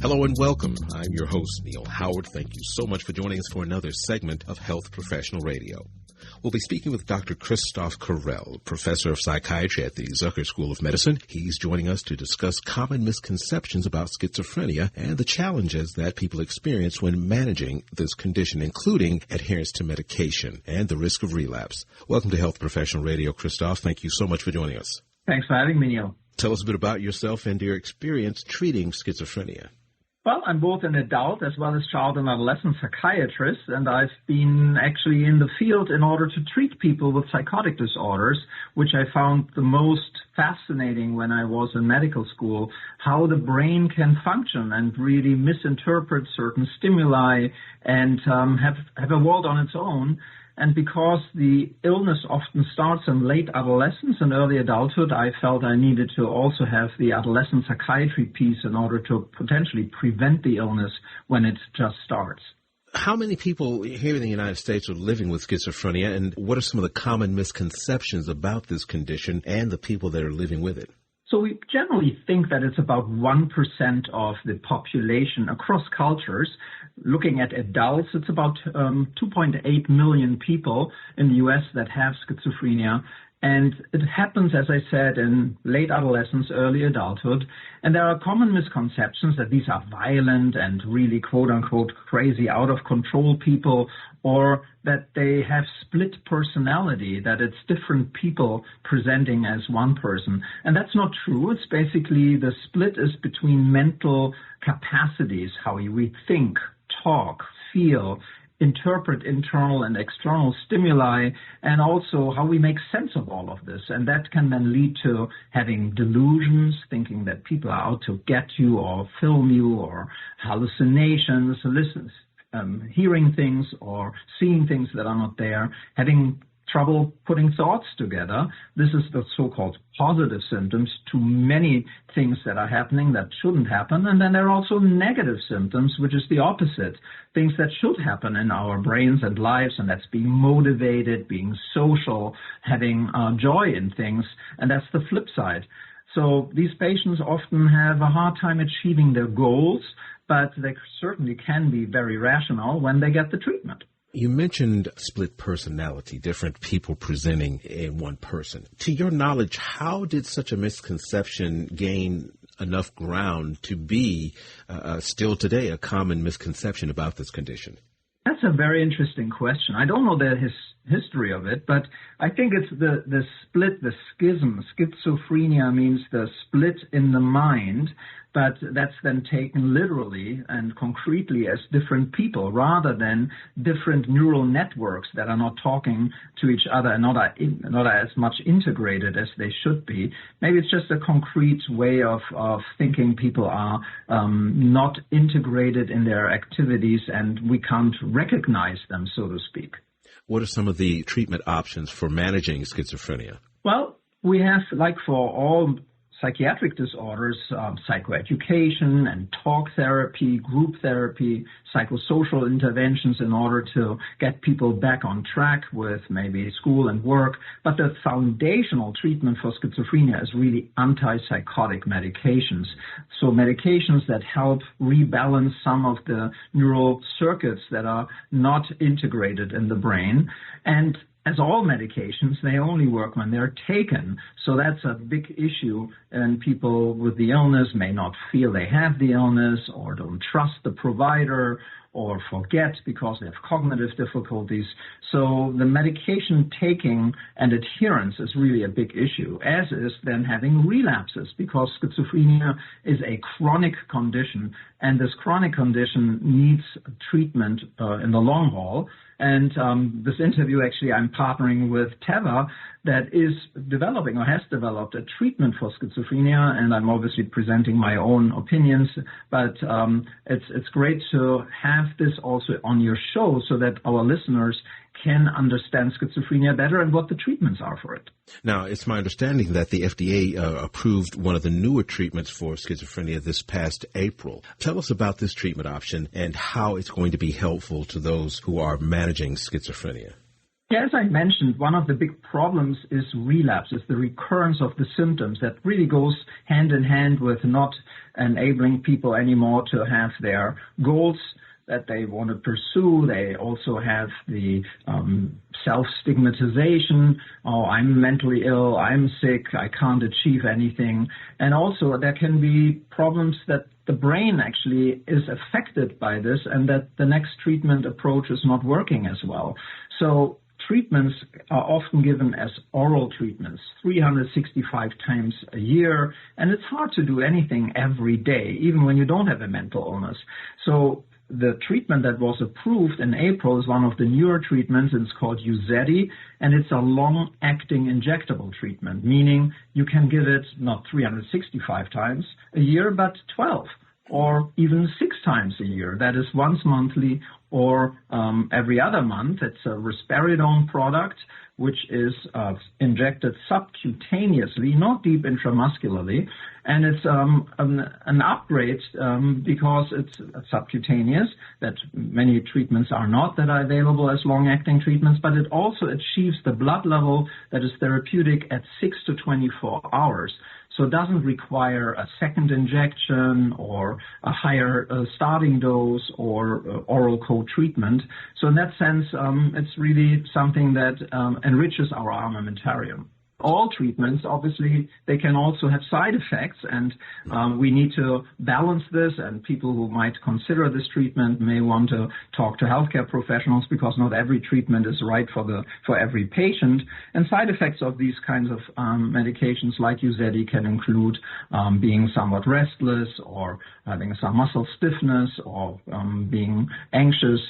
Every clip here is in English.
Hello and welcome. I'm your host, Neil Howard. Thank you so much for joining us for another segment of Health Professional Radio. We'll be speaking with Dr. Christoph Correll, professor of psychiatry at the Zucker School of Medicine. He's joining us to discuss common misconceptions about schizophrenia and the challenges that people experience when managing this condition, including adherence to medication and the risk of relapse. Welcome to Health Professional Radio, Christoph. Thank you so much for joining us. Thanks for having me, Neil. Tell us a bit about yourself and your experience treating schizophrenia. Well, I'm both an adult as well as child and adolescent psychiatrist, and I've been actually in the field in order to treat people with psychotic disorders, which I found the most fascinating when I was in medical school, how the brain can function and really misinterpret certain stimuli and have a world on its own. And because the illness often starts in late adolescence and early adulthood, I felt I needed to also have the adolescent psychiatry piece in order to potentially prevent the illness when it just starts. How many people here in the United States are living with schizophrenia, and what are some of the common misconceptions about this condition and the people that are living with it? So we generally think that it's about 1% of the population across cultures. Looking at adults, it's about 2.8 million people in the U.S. that have schizophrenia. And it happens, as I said, in late adolescence, early adulthood. And there are common misconceptions that these are violent and really, quote-unquote, crazy, out-of-control people, or that they have split personality, that it's different people presenting as one person. And that's not true. It's basically the split is between mental capacities, how we think, talk, feel, interpret internal and external stimuli, and also how we make sense of all of this. And that can then lead to having delusions, thinking that people are out to get you or film you, or hallucinations, hearing things or seeing things that are not there, having trouble putting thoughts together. This is the so-called positive symptoms to many things that are happening that shouldn't happen. And then there are also negative symptoms, which is the opposite, things that should happen in our brains and lives, and that's being motivated, being social, having joy in things, and that's the flip side. So these patients often have a hard time achieving their goals, but they certainly can be very rational when they get the treatment. You mentioned split personality, different people presenting in one person. To your knowledge, how did such a misconception gain enough ground to be still today a common misconception about this condition? That's a very interesting question. I don't know the history of it, but I think it's the split, the schism. Schizophrenia means the split in the mind, but that's then taken literally and concretely as different people rather than different neural networks that are not talking to each other and not as much integrated as they should be. Maybe it's just a concrete way of thinking people are not integrated in their activities and we can't recognize them, so to speak. What are some of the treatment options for managing schizophrenia? Well, we have, like for all psychiatric disorders, psychoeducation and talk therapy, group therapy, psychosocial interventions in order to get people back on track with maybe school and work. But the foundational treatment for schizophrenia is really antipsychotic medications. So medications that help rebalance some of the neural circuits that are not integrated in the brain. And as all medications, they only work when they're taken. So that's a big issue, and people with the illness may not feel they have the illness or don't trust the provider or forget because they have cognitive difficulties. So the medication taking and adherence is really a big issue, as is then having relapses, because schizophrenia is a chronic condition, and this chronic condition needs treatment in the long haul. And this interview, actually, I'm partnering with Teva that is developing or has developed a treatment for schizophrenia, and I'm obviously presenting my own opinions, but it's great to have this also on your show so that our listeners can understand schizophrenia better and what the treatments are for it. Now, it's my understanding that the FDA approved one of the newer treatments for schizophrenia this past April. Tell us about this treatment option and how it's going to be helpful to those who are managing schizophrenia. Yeah, as I mentioned, one of the big problems is relapse, is the recurrence of the symptoms that really goes hand in hand with not enabling people anymore to have their goals that they want to pursue. They also have the self-stigmatization. Oh, I'm mentally ill, I'm sick, I can't achieve anything. And also there can be problems that the brain actually is affected by this and that the next treatment approach is not working as well. So treatments are often given as oral treatments, 365 times a year, and it's hard to do anything every day, even when you don't have a mental illness. So the treatment that was approved in April is one of the newer treatments, and it's called UZEDY, and it's a long-acting injectable treatment, meaning you can give it not 365 times a year, but 12 or even 6 times a year. That is once monthly or every other month. It's a risperidone product, which is injected subcutaneously, not deep intramuscularly. And it's an upgrade because it's subcutaneous, that many treatments are not that are available as long-acting treatments, but it also achieves the blood level that is therapeutic at 6 to 24 hours. So it doesn't require a second injection or a higher starting dose or oral co-treatment. So in that sense, it's really something that enriches our armamentarium. All treatments, obviously, they can also have side effects, and we need to balance this, and people who might consider this treatment may want to talk to healthcare professionals because not every treatment is right for every patient. And side effects of these kinds of medications like UZEDY can include being somewhat restless or having some muscle stiffness or being anxious,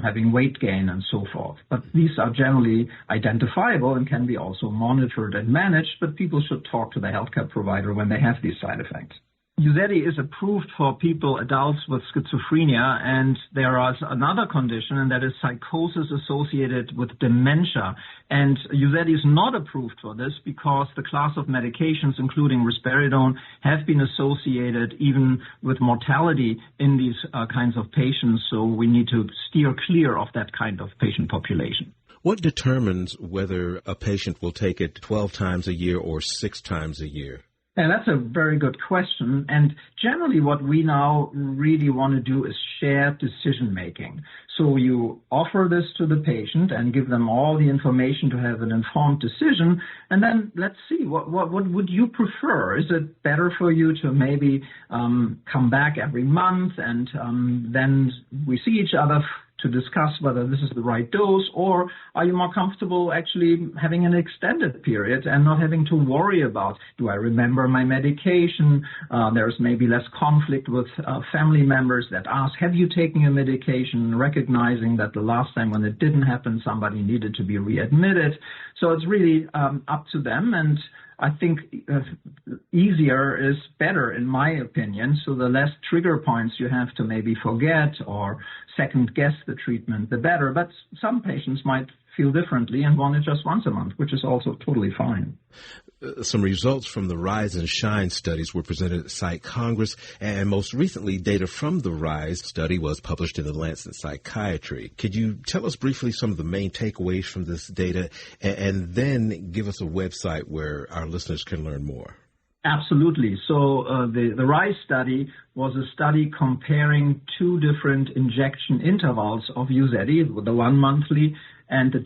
having weight gain, and so forth. But these are generally identifiable and can be also monitored and managed, but people should talk to the healthcare provider when they have these side effects. UZEDY is approved for people, adults with schizophrenia, and there is another condition, and that is psychosis associated with dementia. And UZEDY is not approved for this because the class of medications, including risperidone, have been associated even with mortality in these kinds of patients, so we need to steer clear of that kind of patient population. What determines whether a patient will take it 12 times a year or 6 times a year? And that's a very good question. And generally what we now really want to do is shared decision-making. So you offer this to the patient and give them all the information to have an informed decision. And then let's see, what would you prefer? Is it better for you to maybe come back every month and then we see each other to discuss whether this is the right dose, or are you more comfortable actually having an extended period and not having to worry about, do I remember my medication? There's maybe less conflict with family members that ask, have you taken your medication, recognizing that the last time when it didn't happen, somebody needed to be readmitted. So it's really up to them, and I think easier is better, in my opinion. So the less trigger points you have to maybe forget or second guess the treatment, the better. But some patients might feel differently and want it just once a month, which is also totally fine. Some results from the RISE and SHINE studies were presented at Psych Congress, and most recently, data from the RISE study was published in the Lancet Psychiatry. Could you tell us briefly some of the main takeaways from this data, and then give us a website where our listeners can learn more? Absolutely. So the RISE study was a study comparing 2 different injection intervals of UZEDY, the 1 monthly and the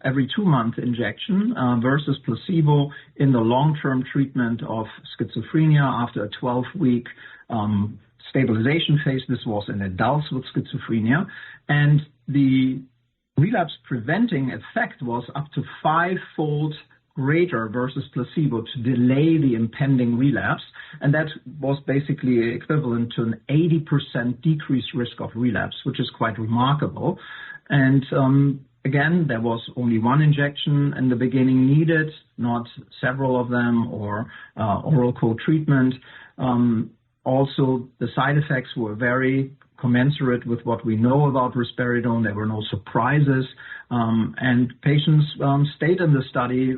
every 2-month injection versus placebo in the long-term treatment of schizophrenia after a 12-week stabilization phase. This was in adults with schizophrenia. And the relapse-preventing effect was up to 5-fold greater versus placebo to delay the impending relapse. And that was basically equivalent to an 80% decreased risk of relapse, which is quite remarkable. And again, there was only 1 injection in the beginning needed, not several of them, or oral co-treatment. Also, the side effects were very commensurate with what we know about risperidone. There were no surprises. And patients stayed in the study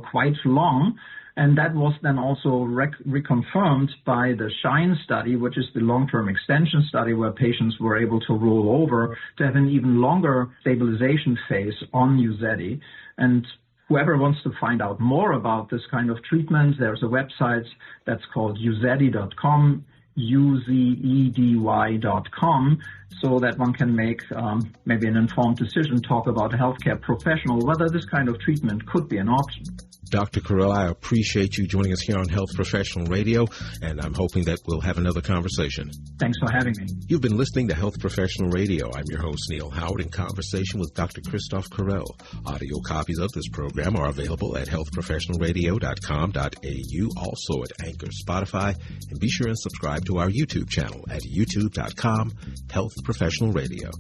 quite long. And that was then also reconfirmed by the SHINE study, which is the long-term extension study where patients were able to roll over to have an even longer stabilization phase on UZEDY. And whoever wants to find out more about this kind of treatment, there's a website that's called UZEDY.com, UZEDY.com, so that one can make maybe an informed decision, talk about a healthcare professional, whether this kind of treatment could be an option. Dr. Correll, I appreciate you joining us here on Health Professional Radio, and I'm hoping that we'll have another conversation. Thanks for having me. You've been listening to Health Professional Radio. I'm your host, Neil Howard, in conversation with Dr. Christoph Correll. Audio copies of this program are available at healthprofessionalradio.com.au, also at Anchor, Spotify, and be sure and subscribe to our YouTube channel at youtube.com/Health Professional Radio.